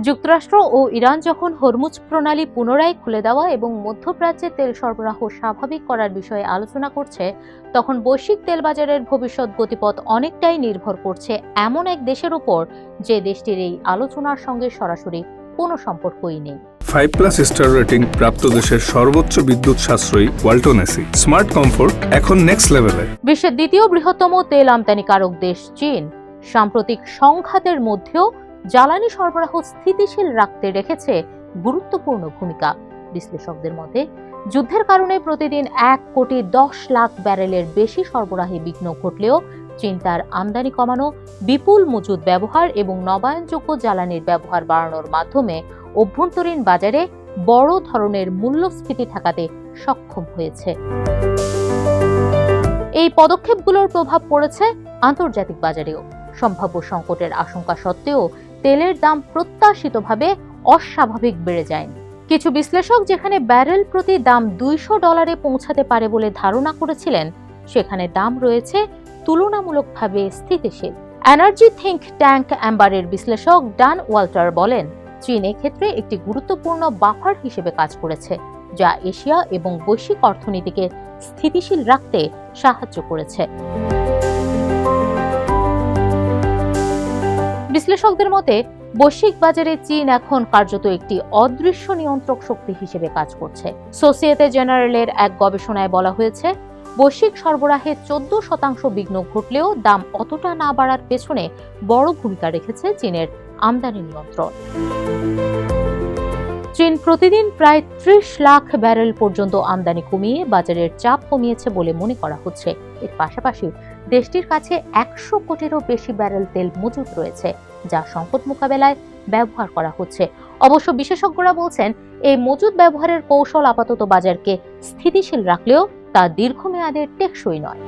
যুক্তরাষ্ট্র ও ইরান যখন হরমুজ প্রণালী পুনরায় খুলে দেওয়া এবং মধ্যপ্রাচ্যে তেল সরবরাহ স্বাভাবিক করার বিষয়ে আলোচনা করছে, তখন বৈশ্বিক তেল বাজারের ভবিষ্যৎ গতিপথ অনেকটাই নির্ভর করছে এমন এক দেশের উপর যে দেশটির এই আলোচনার সঙ্গে সরাসরি কোনো সম্পর্কই নেই। 5+ স্টার রেটিং প্রাপ্ত দেশের সর্বোচ্চ বিদ্যুৎ সাশ্রয়ী ওয়ালটন এসি স্মার্ট কমফোর্ট এখন নেক্সট লেভেলে। বিশ্বের দ্বিতীয় বৃহত্তম তেল আমদানিকারক দেশ চীন সাম্প্রতিক সংঘাতের মধ্যেও জ্বালানি সরবরাহ স্থিতিশীল রাখতে রেখেছে গুরুত্বপূর্ণ ভূমিকা। বিশ্লেষকদের মতে, যুদ্ধের কারণে প্রতিদিন 1,10,00,000 ব্যারেলের বেশি সরবরাহে বিঘ্ন ঘটলেও চীন তার আমদানি কমানো, বিপুল মজুদ ব্যবহার এবং নবায়নযোগ্য জ্বালানির ব্যবহার বাড়ানোর মাধ্যমে অভ্যন্তরীণ বাজারে বড় ধরনের মূল্যস্ফীতি ঠেকাতে সক্ষম হয়েছে। এই পদক্ষেপগুলোর প্রভাব পড়েছে আন্তর্জাতিক বাজারেও। সম্ভাব্য সংকটের আশঙ্কা সত্ত্বেও তেলের দাম প্রত্যাশিতভাবে অস্বাভাবিক বেড়ে যায়নি। কিছু বিশ্লেষক যেখানে ব্যারেল প্রতি দাম $200 পৌঁছাতে পারে বলে ধারণা করেছিলেন, সেখানে দাম রয়েছে তুলনামূলকভাবে স্থিতিশীল। এনার্জি থিঙ্ক ট্যাঙ্ক অ্যাম্বারের বিশ্লেষক ডান ওয়াল্টার বলেন, চীন এক্ষেত্রে একটি গুরুত্বপূর্ণ বাফার হিসেবে কাজ করেছে, যা এশিয়া এবং বৈশ্বিক অর্থনীতিকে স্থিতিশীল রাখতে সাহায্য করেছে। বিশ্লেষকদের মতে, বৈশ্বিক বাজারে চীন এখন কার্যত একটি অদৃশ্য নিয়ন্ত্রক শক্তি হিসেবে কাজ করছে। সোসিয়েতে জেনারেলের এক গবেষণায় বলা হয়েছে, বৈশ্বিক সরবরাহে 14% বিঘ্ন ঘটলেও দাম অতটা না বাড়ার পেছনে বড় ভূমিকা রেখেছে চীনের আমদানি নিয়ন্ত্রণ। চীন প্রতিদিন প্রায় 30 লাখ ব্যারেল পর্যন্ত আমদানি কমিয়ে বাজারের চাপ কমিয়েছে বলে মনে করা হচ্ছে। এর পাশাপাশি দেশটির কাছে 100 কোটিরও বেশি ব্যারেল তেল মজুত রয়েছে, যা সংকট মোকাবেলায় ব্যবহার করা হচ্ছে। অবশ্য বিশেষজ্ঞরা বলছেন, এই মজুদ ব্যবহারের কৌশল আপাতত বাজারকে স্থিতিশীল রাখলেও তা দীর্ঘমেয়াদে টেকসই নয়।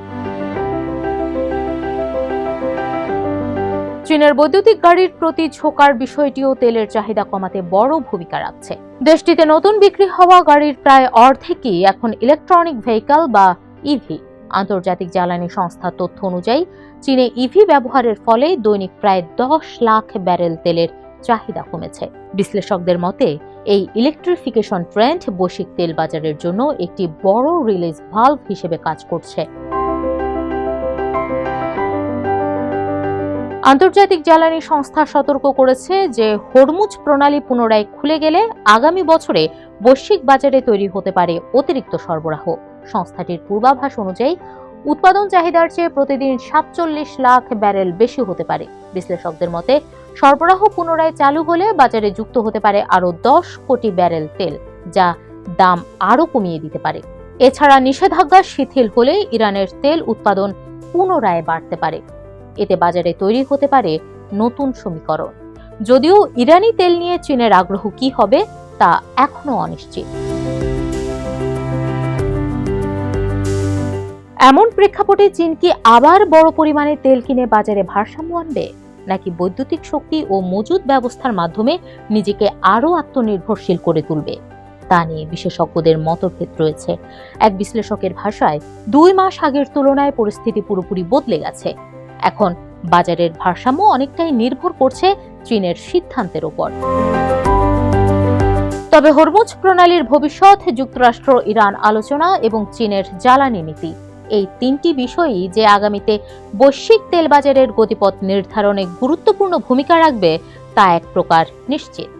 চীনের বৈদ্যুতিক গাড়ির প্রতি ঝোঁকার বিষয়টিও তেলের চাহিদা কমাতে বড় ভূমিকা রাখছে। দেশটিতে নতুন বিক্রি হওয়া গাড়ির প্রায় অর্ধেকই এখন ইলেকট্রনিক ভেহিকল বা ইভি। আন্তর্জাতিক জ্বালানি সংস্থার তথ্য অনুযায়ী চীনে ইভি ব্যবহারের ফলে দৈনিক প্রায় 10 লাখ ব্যারেল তেলের চাহিদা কমেছে। বিশ্লেষকদের মতে, এই ইলেকট্রিফিকেশন ট্রেন্ড বৈশ্বিক তেল বাজারের জন্য একটি বড় রিলিজ ভালভ হিসেবে কাজ করছে। আন্তর্জাতিক জ্বালানি সংস্থা সতর্ক করেছে যে হরমুজ প্রণালী পুনরায় খুলে গেলে আগামী বছরে বৈশ্বিক বাজারে তৈরি হতে পারে অতিরিক্ত সরবরাহ। সংস্থাটির পূর্বাভাস অনুযায়ী উৎপাদন চাহিদার চেয়ে প্রতিদিন 47 লাখ ব্যারেল বেশি হতে পারে। বিশ্লেষকদের মতে, সরবরাহ পুনরায় চালু হলে বাজারে যুক্ত হতে পারে আরও 10 কোটি ব্যারেল তেল, যা দাম আরও কমিয়ে দিতে পারে। এছাড়া নিষেধাজ্ঞা শিথিল হলে ইরানের তেল উৎপাদন পুনরায় বাড়তে পারে। এতে বাজারে তৈরি হতে পারে নতুন সমীকরণ। যদিও ইরানি তেল নিয়ে চীনের আগ্রহ কি হবে তা এখনো অনিশ্চিত। এমন প্রেক্ষাপটে চীন কি আবার বড় পরিমাণে তেল কিনে বাজারে ভারসাম্য আনবে, নাকি বৈদ্যুতিক শক্তি ও মজুদ ব্যবস্থার মাধ্যমে নিজেকে আরও আত্মনির্ভরশীল করে তুলবে, তা নিয়ে বিশেষজ্ঞদের মতভেদ রয়েছে। এক বিশ্লেষকের ভাষায়, 2 মাস আগের তুলনায় পরিস্থিতি পুরোপুরি বদলে গেছে। এখন বাজারের ভারসাম্য অনেকটাই নির্ভর করছে চীনের সিদ্ধান্তের উপর। তবে হরমুজ প্রণালীর ভবিষ্যৎ, যুক্তরাষ্ট্র ইরান আলোচনা এবং চীনের জ্বালানি নীতি, এই 3টি বিষয়ই যে আগামীতে বৈশ্বিক তেল বাজারের গতিপথ নির্ধারণে গুরুত্বপূর্ণ ভূমিকা রাখবে তা এক প্রকার নিশ্চিত।